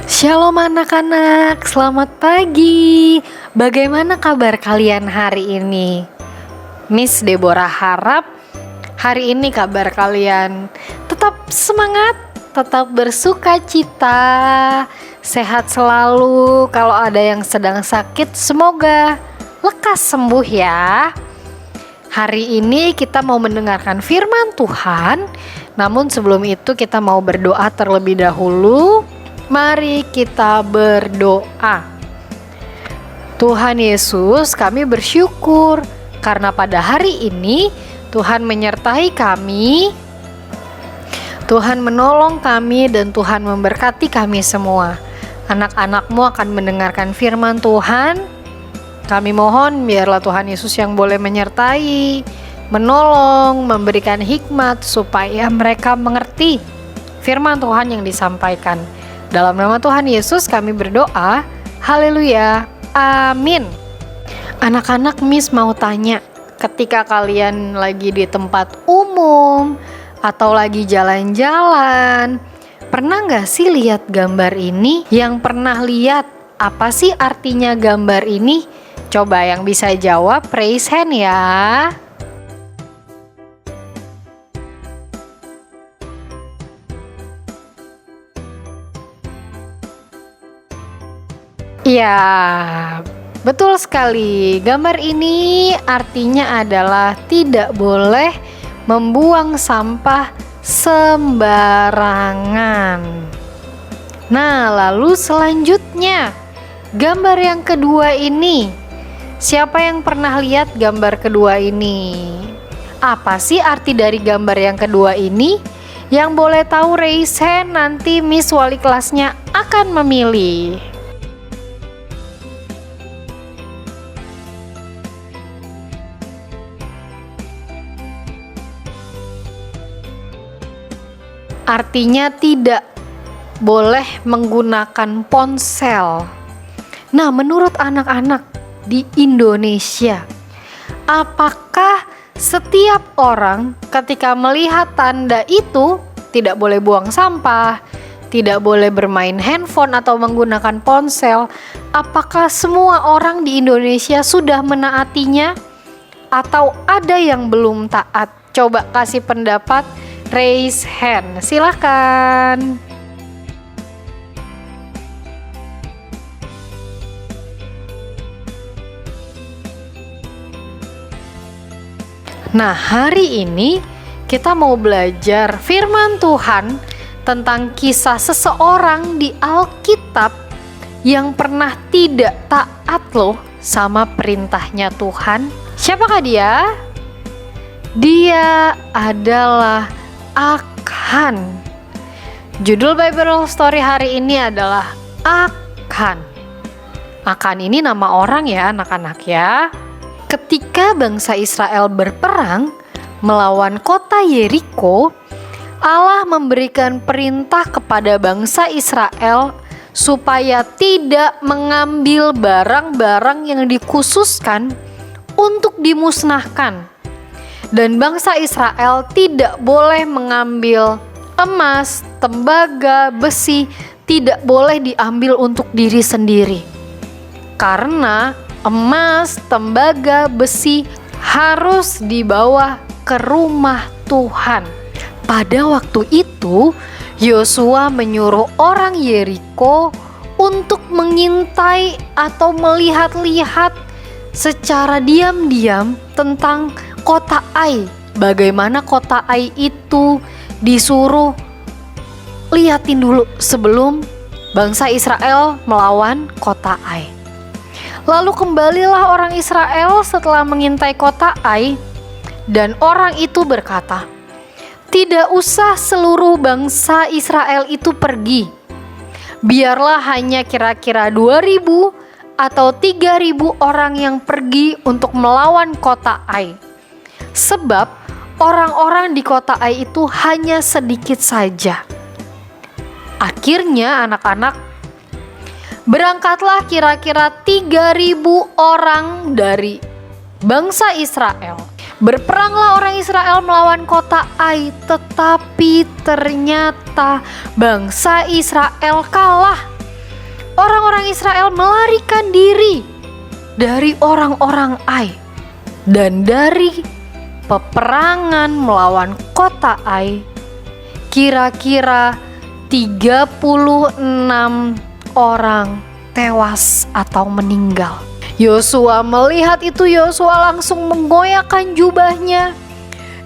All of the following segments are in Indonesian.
Shalom anak-anak, selamat pagi. Bagaimana kabar kalian hari ini? Miss Deborah harap hari ini kabar kalian tetap semangat, tetap bersuka cita, sehat selalu. Kalau ada yang sedang sakit, semoga lekas sembuh ya. Hari ini kita mau mendengarkan firman Tuhan. Namun sebelum itu kita mau berdoa terlebih dahulu. Mari kita berdoa. Tuhan Yesus, kami bersyukur karena pada hari ini Tuhan menyertai kami, Tuhan menolong kami, dan Tuhan memberkati kami semua. Anak-anak-Mu akan mendengarkan firman Tuhan. Kami mohon biarlah Tuhan Yesus yang boleh menyertai, menolong, memberikan hikmat supaya mereka mengerti firman Tuhan yang disampaikan. Dalam nama Tuhan Yesus kami berdoa. Haleluya. Amin. Anak-anak, Miss mau tanya, ketika kalian lagi di tempat umum atau lagi jalan-jalan, pernah gak sih lihat gambar ini? Yang pernah lihat, apa sih artinya gambar ini? Coba yang bisa jawab raise hand ya. Ya, betul sekali. Gambar ini artinya adalah tidak boleh membuang sampah sembarangan. Nah, lalu selanjutnya, gambar yang kedua ini. Siapa yang pernah lihat gambar kedua ini? Apa sih arti dari gambar yang kedua ini? Yang boleh tahu raise hand, nanti Miss Wali kelasnya akan memilih. Artinya tidak boleh menggunakan ponsel. Nah, menurut anak-anak di Indonesia, apakah setiap orang ketika melihat tanda itu tidak boleh buang sampah, tidak boleh bermain handphone atau menggunakan ponsel, apakah semua orang di Indonesia sudah menaatinya atau ada yang belum taat? Coba kasih pendapat, raise hand, silakan. Nah, hari ini kita mau belajar firman Tuhan tentang kisah seseorang di Alkitab yang pernah tidak taat loh sama perintahnya Tuhan. Siapakah dia? Dia adalah Akan. Judul Bible Story hari ini adalah Akan. Akan ini nama orang ya anak-anak ya. Ketika bangsa Israel berperang melawan kota Yeriko, Allah memberikan perintah kepada bangsa Israel supaya tidak mengambil barang-barang yang dikhususkan untuk dimusnahkan. Dan bangsa Israel tidak boleh mengambil emas, tembaga, besi, tidak boleh diambil untuk diri sendiri. Karena emas, tembaga, besi harus dibawa ke rumah Tuhan. Pada waktu itu, Yosua menyuruh orang Yeriko untuk mengintai atau melihat-lihat secara diam-diam tentang kota Ai. Bagaimana kota Ai itu disuruh lihatin dulu sebelum bangsa Israel melawan kota Ai. Lalu kembalilah orang Israel setelah mengintai kota Ai, dan orang itu berkata, "Tidak usah seluruh bangsa Israel itu pergi. Biarlah hanya kira-kira 2.000 atau 3.000 orang yang pergi untuk melawan kota Ai. Sebab orang-orang di kota Ai itu hanya sedikit saja." Akhirnya anak-anak, berangkatlah kira-kira 3.000 orang dari bangsa Israel. Berperanglah orang Israel melawan kota Ai, tetapi ternyata bangsa Israel kalah. orang Israel melarikan diri dari orang-orang Ai dan dari peperangan melawan kota Ai, kira-kira 36 orang tewas atau meninggal. Yosua melihat itu, Yosua langsung menggoyahkan jubahnya.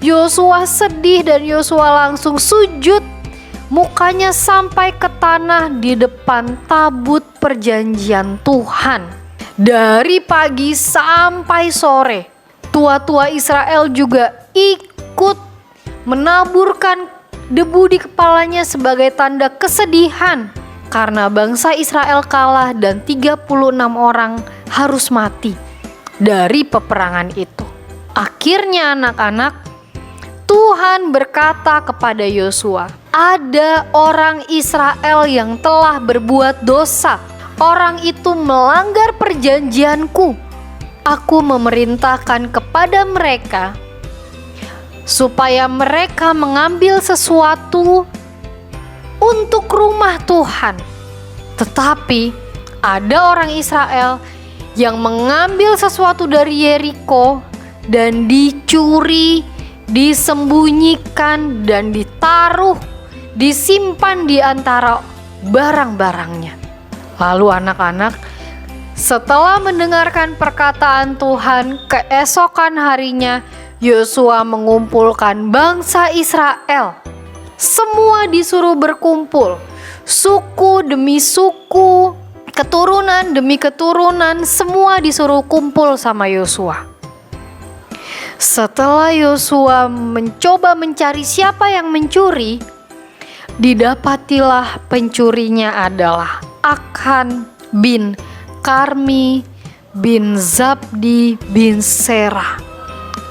Yosua sedih dan Yosua langsung sujud, mukanya sampai ke tanah di depan tabut perjanjian Tuhan. Dari pagi sampai sore, tua-tua Israel juga ikut menaburkan debu di kepalanya sebagai tanda kesedihan karena bangsa Israel kalah dan 36 orang harus mati dari peperangan itu. Akhirnya anak-anak, Tuhan berkata kepada Yosua, ada orang Israel yang telah berbuat dosa. Orang itu melanggar perjanjianku. Aku memerintahkan kepada mereka supaya mereka mengambil sesuatu untuk rumah Tuhan. Tetapi ada orang Israel yang mengambil sesuatu dari Yeriko dan dicuri, disembunyikan dan ditaruh, disimpan di antara barang-barangnya. Lalu anak-anak, setelah mendengarkan perkataan Tuhan, keesokan harinya Yosua mengumpulkan bangsa Israel. Semua disuruh berkumpul, suku demi suku, keturunan demi keturunan, semua disuruh kumpul sama Yosua. Setelah Yosua mencoba mencari siapa yang mencuri, didapatilah pencurinya adalah Akan bin Karmi bin Zabdi bin Serah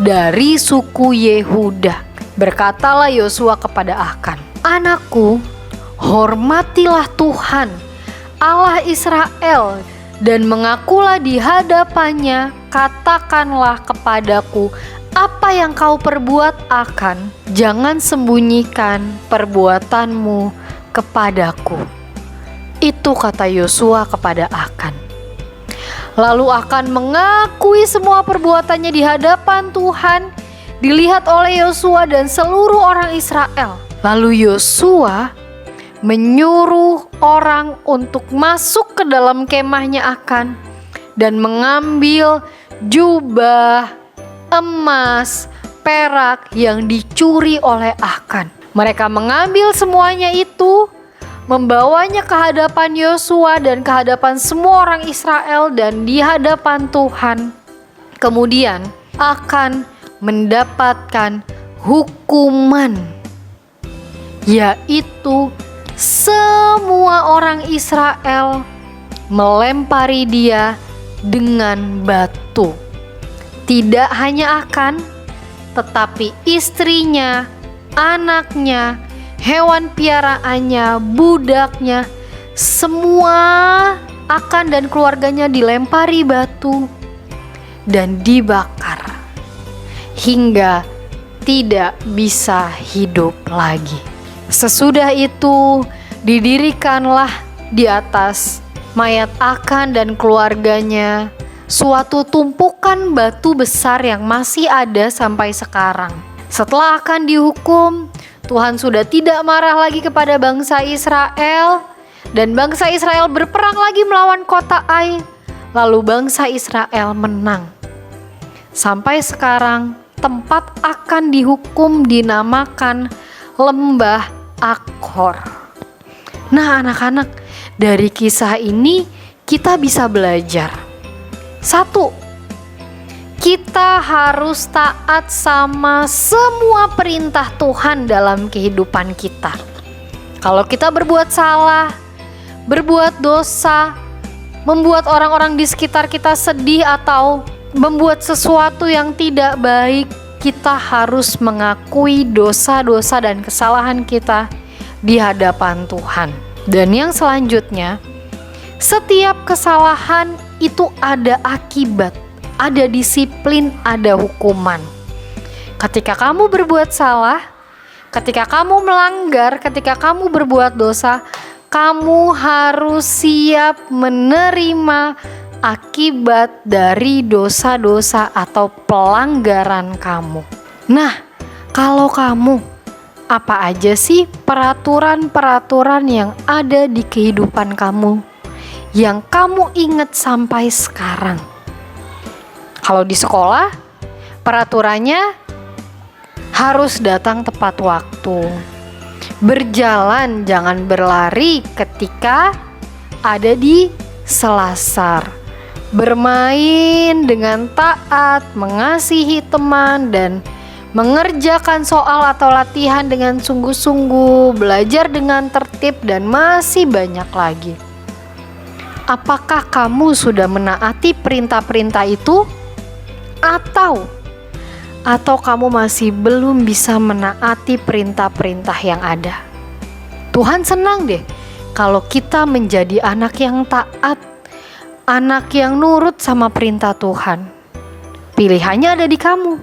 dari suku Yehuda. Berkatalah Yosua kepada Akan, anakku, hormatilah Tuhan Allah Israel dan mengakulah di hadapannya. Katakanlah kepadaku apa yang kau perbuat, Akan. Jangan sembunyikan perbuatanmu kepadaku. Itu kata Yosua kepada Akan. Lalu Akan mengakui semua perbuatannya di hadapan Tuhan, dilihat oleh Yosua dan seluruh orang Israel. Lalu Yosua menyuruh orang untuk masuk ke dalam kemahnya Akan dan mengambil jubah, emas, perak yang dicuri oleh Akan. Mereka mengambil semuanya itu, membawanya ke hadapan Yosua dan ke hadapan semua orang Israel dan di hadapan Tuhan. Kemudian Akan mendapatkan hukuman, yaitu semua orang Israel melempari dia dengan batu. Tidak hanya Akan, tetapi istrinya, anaknya, hewan piaraannya, budaknya, semua Akan dan keluarganya dilempari batu dan dibakar hingga tidak bisa hidup lagi. Sesudah itu didirikanlah di atas mayat Akan dan keluarganya suatu tumpukan batu besar yang masih ada sampai sekarang. Setelah Akan dihukum, Tuhan sudah tidak marah lagi kepada bangsa Israel, dan bangsa Israel berperang lagi melawan kota Ai. Lalu bangsa Israel menang. Sampai sekarang tempat Akan dihukum dinamakan Lembah Akor. Nah anak-anak, dari kisah ini kita bisa belajar. 1, kita harus taat sama semua perintah Tuhan dalam kehidupan kita. Kalau kita berbuat salah, berbuat dosa, membuat orang-orang di sekitar kita sedih atau membuat sesuatu yang tidak baik, kita harus mengakui dosa-dosa dan kesalahan kita di hadapan Tuhan. Dan yang selanjutnya, setiap kesalahan itu ada akibat, ada disiplin, ada hukuman. Ketika kamu berbuat salah, ketika kamu melanggar, ketika kamu berbuat dosa, kamu harus siap menerima akibat dari dosa-dosa atau pelanggaran kamu. Nah, kalau kamu, apa aja sih peraturan-peraturan yang ada di kehidupan kamu yang kamu ingat sampai sekarang? Kalau di sekolah, peraturannya harus datang tepat waktu. Berjalan jangan berlari ketika ada di selasar. Bermain dengan taat, mengasihi teman, dan mengerjakan soal atau latihan dengan sungguh-sungguh, belajar dengan tertib, dan masih banyak lagi. Apakah kamu sudah menaati perintah-perintah itu? Atau kamu masih belum bisa menaati perintah-perintah yang ada? Tuhan senang deh kalau kita menjadi anak yang taat, anak yang nurut sama perintah Tuhan. Pilihannya ada di kamu.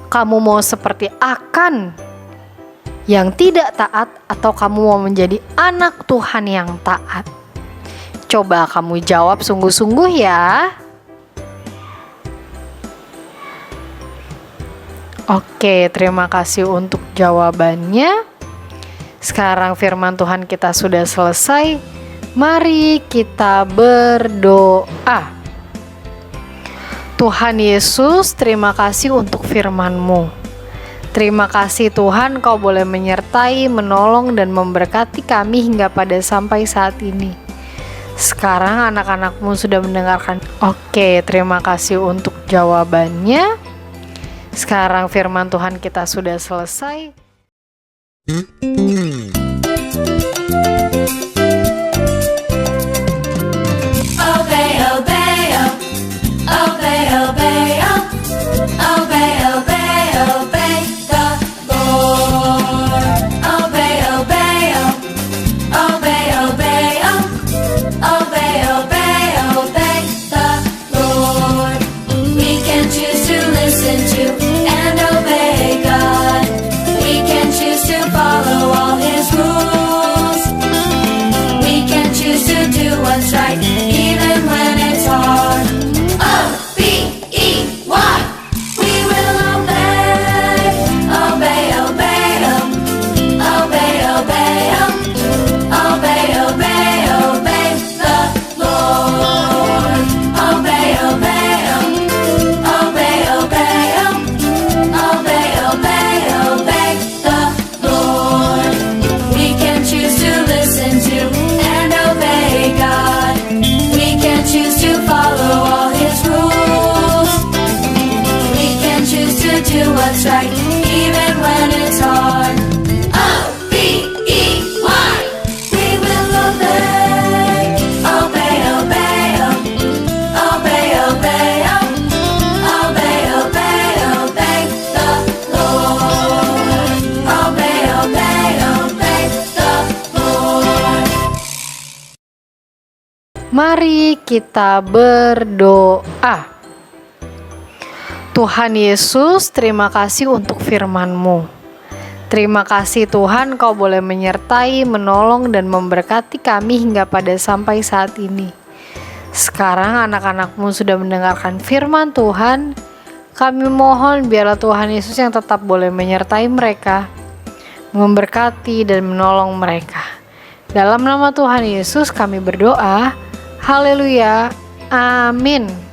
Kamu mau seperti Akan yang tidak taat, atau kamu mau menjadi anak Tuhan yang taat? Coba kamu jawab sungguh-sungguh ya. Oke, terima kasih untuk jawabannya. Sekarang firman Tuhan kita sudah selesai. Mari kita berdoa. Tuhan Yesus, terima kasih untuk firman-Mu. Terima kasih Tuhan, Kau boleh menyertai, menolong, dan memberkati kami hingga pada sampai saat ini. Sekarang anak-anak-Mu sudah mendengarkan. Oke, terima kasih untuk jawabannya. Sekarang firman Tuhan kita sudah selesai. Obey, obey, oh. Obey, obey, oh. Obey, obey, obey the Lord. Obey, obey, oh. Obey, obey, oh. Obey, obey, obey the Lord. We can choose to listen to and obey God. We can choose to follow all His rules. We can choose to do what's right, even when it's hard. O-B-E-Y. We will obey. Obey, obey, oh. Obey, obey, oh. Obey, obey, obey the Lord. Obey, obey, oh. Obey, obey, oh. Obey, obey, obey the Lord. We can choose to listen to and obey God. We can choose to follow all His rules. We can choose to do what's right, even when it's hard. O-B-E-Y. We will obey. Obey, obey, oh. Obey, obey, oh. Obey, obey, obey the Lord. Obey, obey, obey the Lord. Mari kita berdoa. Tuhan Yesus, terima kasih untuk firman-Mu. Terima kasih Tuhan, Kau boleh menyertai, menolong, dan memberkati kami hingga pada sampai saat ini. Sekarang anak-anak-Mu sudah mendengarkan firman Tuhan. Kami mohon biarlah Tuhan Yesus yang tetap boleh menyertai mereka, memberkati dan menolong mereka. Dalam nama Tuhan Yesus kami berdoa. Haleluya. Amin.